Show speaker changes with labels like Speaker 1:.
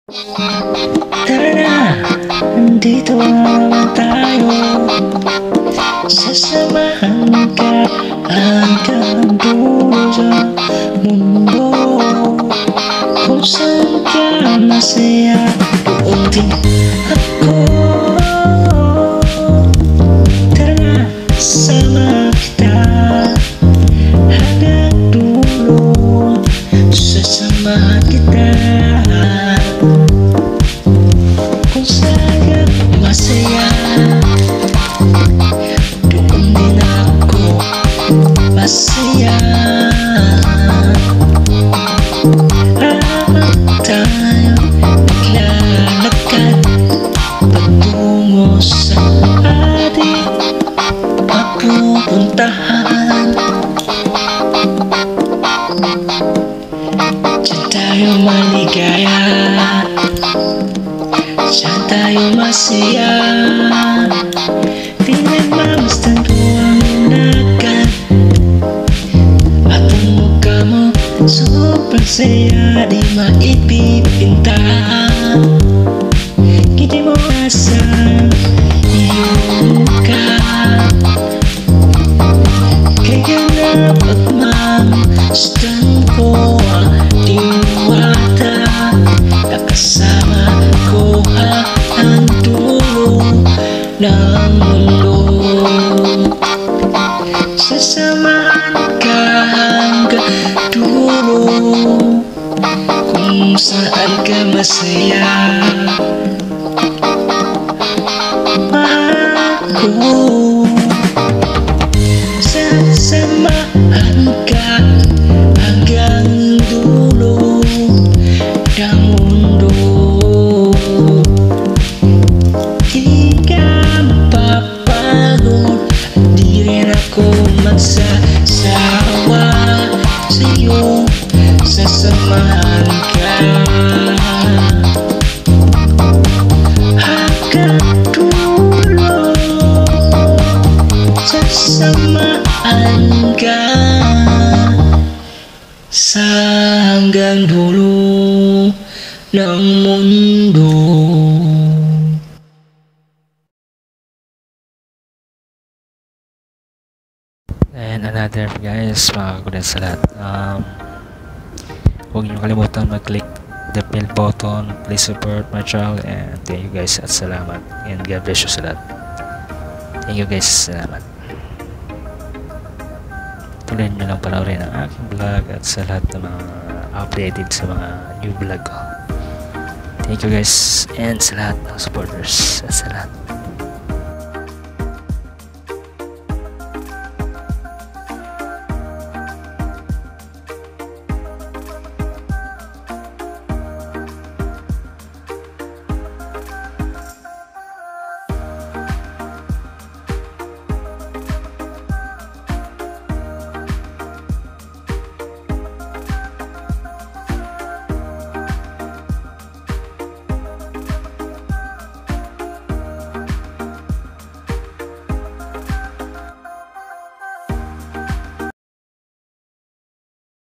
Speaker 1: Tara na, nandito naman tayo. Sasamahan ka hanggang dulo sa mundo. Kung saan ka masaya, doon din ako. Tara na, sama kita hanggang dulo. Sasamahan kita kung saan ka masaya, doon din ako masaya. Habang tayo naglalakad patungo sa ating mapupuntahan, diyan tayo maligaya, diyan tayo masaya. Di nagmamasdan ko ang lakad at ang mukha mo sobrang saya, di maipipinta. Hindi mo asang iyong mukha, kaya na pagmamasdan ko ang diwata. Nakasama ko ang dulo ng mundo. Sasamahan ka hanggang dulo, kung saan ka masaya. Mahal ko, sasamahan ka hanggang dulo ng mundo. Di ka mapapagod, di rin ako magsasawa sa'yo. Sasamahan ka hanggang dulo. Sasamahan ka sa hanggang dulo ng mundo.
Speaker 2: And another guys, mga kakulit sa lahat, huwag niyo kalimutan mag-click the bell button. Please support my channel, and thank you guys at salamat, and God bless you sa lahat. Thank you guys, salamat. Tuloy nyo lang panoorin ang aking vlog at sa lahat ng mga updated sa mga new vlog ko. Thank you guys, and sa lahat ng supporters at sa lahat.